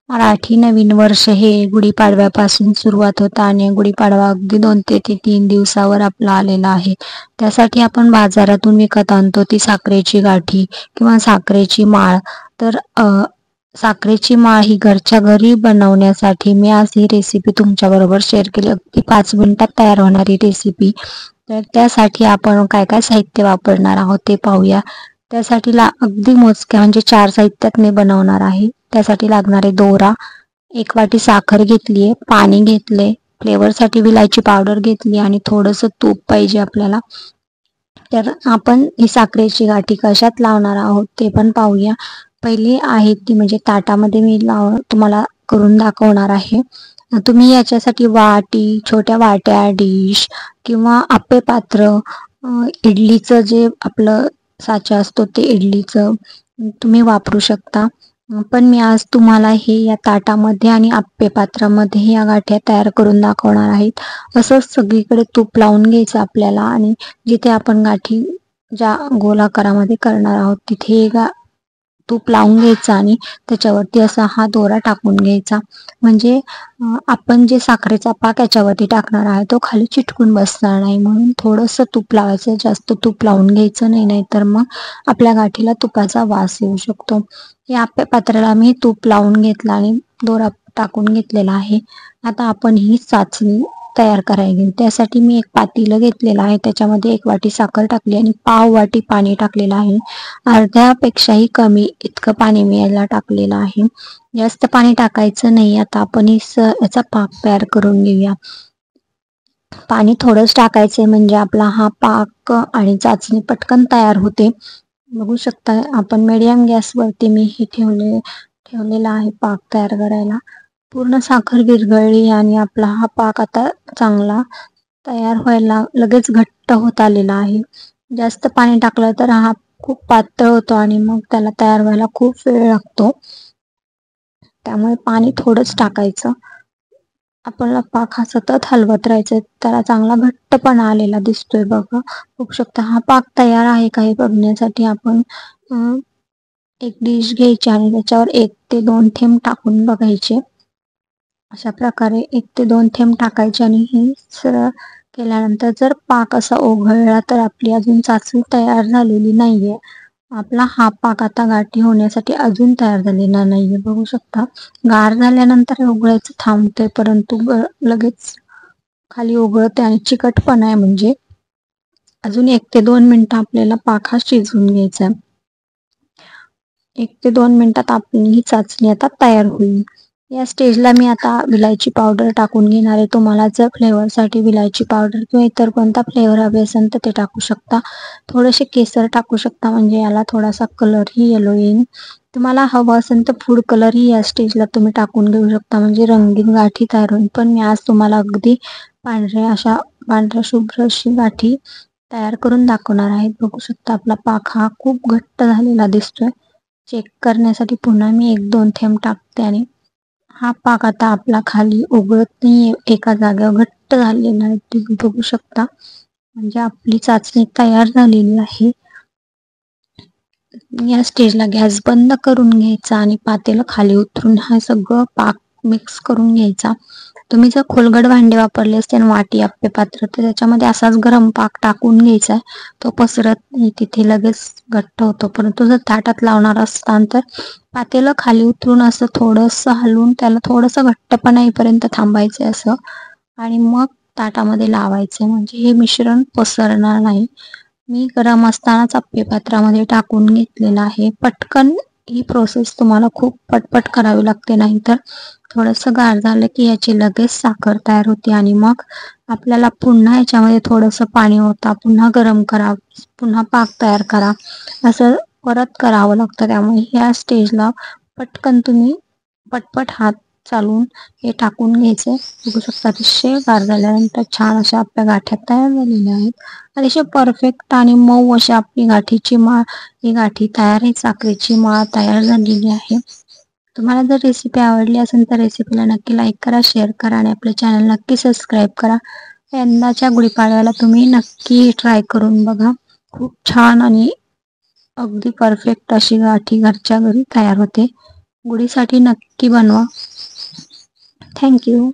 मराठी नवीन वर्ष हे गुढीपाडव्यापासून सुरुवात होतं आणि गुढीपाडवा अगदी 2 ते 3 दिवसावर आपला आलेला आहे. त्यासाठी आपण बाजारातून विकत आणतो ती साखरेची गाठी किंवा साखरेची माळ. तर साखरेची माळ ही घरच्या घरी बनवण्यासाठी मी आज ही रेसिपी तुमच्याबरोबर शेअर केली. अगदी 5 मिनिटात तयार होणारी रेसिपी. तर त्यासाठी आपण काय काय साहित्य वापरणार आहोत ते पाहूया. त्यासाठी अगदी मोजक्या म्हणजे 4 साहित्यात मी बनवणार आहे. त्यासाठी लागणारे दोरा, 1 वाटी साखर घेतली आहे, पाणी घेतले, फ्लेवरसाठी विलायची पावडर घेतली आणि थोडंसं तूप पाहिजे आपल्याला. तर आपण ही साखरेची गाठी कशात लावणार आहोत ते पण पाहूया. पहिली आहे ती म्हणजे ताटामध्ये मी तुम्हाला करून दाखवणार आहे. तुम्ही याच्यासाठी वाटी, छोट्या वाट्या, डिश किंवा आप्पे पात्र, इडलीचं जे आपलं साचा असतो ते इडलीचं तुम्ही वापरू शकता. पण मी आज तुम्हाला हे या ताटामध्ये आणि आप्पे पात्रामध्ये या गाठ्या तयार करून दाखवणार आहेत. असंच सगळीकडे तूप लावून घ्यायचं आपल्याला आणि जिथे आपण गाठी ज्या गोलाकारामध्ये करणार आहोत तिथे तूप लावून घ्यायचं आणि त्याच्यावरती असा हा दोरा टाकून घ्यायचा. म्हणजे आपण जे साखरेचा पाक याच्यावरती टाकणार आहे तो खाली चिटकून बसणार नाही, म्हणून थोडंसं तूप लावायचं. जास्त तूप लावून घ्यायचं नाही, नाहीतर मग आपल्या गाठीला तुपाचा वास येऊ शकतो. या आप्पे पात्राला मी तूप लावून घेतला आणि दोरा टाकून घेतलेला आहे. आता आपण ही चाचणी तयार करायला घेऊ. त्यासाठी मी एक पातेलं घेतलेलं आहे, त्याच्यामध्ये 1 वाटी साखर टाकली आणि पाव वाटी पाणी टाकलेलं आहे. अर्ध्यापेक्षाही कमी इतकं पाणी मी याला टाकलेलं आहे. जास्त पाणी टाकायचं नाही. आता आपण याचा पाक तयार करून घेऊया. पाणी थोडंच टाकायचंय म्हणजे आपला हा पाक आणि चाचणी पटकन तयार होते. बघू शकता आपण मीडियम गॅसवरती मी हे ठेवलेला आहे पाक तयार करायला. पूर्ण साखर विरघळली आणि आपला हा पाक आता चांगला तयार व्हायला लगेच घट्ट होत आलेला आहे. जास्त पाणी टाकलं तर हा खूप पातळ होतो आणि मग त्याला तयार व्हायला खूप वेळ लागतो. त्यामुळे पाणी थोडंच टाकायचं. आपल्याला पाक हा सतत हलवत राहायचं. त्याला चांगला घट्टपणा आलेला दिसतोय बघा. बघू शकता हा पाक तयार आहे का हे बघण्यासाठी आपण एक डिश घ्यायची आणि त्याच्यावर 1 ते 2 थेंब टाकून बघायचे. अशा प्रकारे 1 ते 2 थेंब टाकायचे आणि हे सरळ केल्यानंतर जर पाक असा ओघळला तर आपली अजून चाचणी तयार झालेली नाहीये. आपला हा पाक आता गाठी होण्यासाठी अजून तयार झालेला नाहीये. बघू शकता गार झाल्यानंतर ओघळायचं थांबते, परंतु लगेच खाली ओघळते आणि चिकटपणा आहे. म्हणजे अजून 1 ते 2 मिनिटं आपल्याला पाक हा शिजवून घ्यायचा आहे. 1 ते 2 मिनिटात आपली ही चाचणी आता तयार होईल. या स्टेजला मी आता विलायची पावडर टाकून घेणार आहे. तुम्हाला जर फ्लेवरसाठी विलायची पावडर किंवा इतर कोणता फ्लेवर हवे असेल तर ते टाकू शकता. थोडेसे केसर टाकू शकता, म्हणजे याला थोडासा कलरही येलो येईल. तुम्हाला हवं असेल तर फूड कलरही या स्टेजला तुम्ही टाकून घेऊ शकता, म्हणजे रंगीन गाठी तयार होईल. पण मी आज तुम्हाला अगदी पांढऱ्या शुभ्र अशी गाठी तयार करून दाखवणार आहे. बघू शकता आपला पाक हा खूप घट्ट झालेला दिसतोय. चेक करण्यासाठी पुन्हा मी 1-2 थेंब टाकते आणि हा पाक आता आपला खाली ओघळत नाही, एका जागेवर घट्ट झालेला आहे. तुम्ही बघू शकता. म्हणजे आपली चाचणी तयार झालेली आहे. या स्टेजला गॅस बंद करून घ्यायचा आणि पातेलं खाली उतरून हा सगळं पाक मिक्स करून घ्यायचा. तुम्ही जर खोलगट भांडे वापरले असते आणि वाटी, आप्पे पात्र, तर त्याच्यामध्ये असाच गरम पाक टाकून घ्यायचा. तो पसरत नाही, तिथे लगेच घट्ट होतो. परंतु जर ताटात लावणार असताल तर पातेलं खाली उतरून असं थोडंसं हलवून त्याला थोडंसं घट्टपणा येईपर्यंत थांबायचं असं आणि मग ताटामध्ये लावायचं, म्हणजे हे मिश्रण पसरणार नाही. मी गरम असतानाच आप्पे पात्रामध्ये टाकून घेतलेला आहे. पटकन ही प्रोसेस तुम्हाला खूप पटपट करावी लागते, नाहीतर थोडंसं गार झालं की याची लगेच साखर तयार होते आणि मग आपल्याला पुन्हा याच्यामध्ये थोडंसं पाणी ओता, पुन्हा गरम करा, पुन्हा पाक तयार करा, असं परत करावं लागतं. त्यामुळे ह्या स्टेजला पटकन तुम्ही पटपट हात चालवून हे टाकून घ्यायचे. बघू शकता अतिशय गार झाल्यानंतर छान अशा आपल्या गाठ्या तयार झालेल्या आहेत. अतिशय परफेक्ट आणि मऊ अशा आपली गाठीची माळ, ही गाठी तयार आहे. साखरेची माळ तयार झालेली आहे. तुम्हाला जर रेसिपी आवडली असेल तर रेसिपीला नक्की लाईक करा, शेअर करा आणि आपले चॅनल नक्की सबस्क्राईब करा. यंदाच्या गुढीपाडव्याला तुम्ही नक्की ट्राय करून बघा. खूप छान आणि अगदी परफेक्ट अशी गाठी घरच्या घरी तयार होते. गुढीसाठी नक्की बनवा. थँक्यू.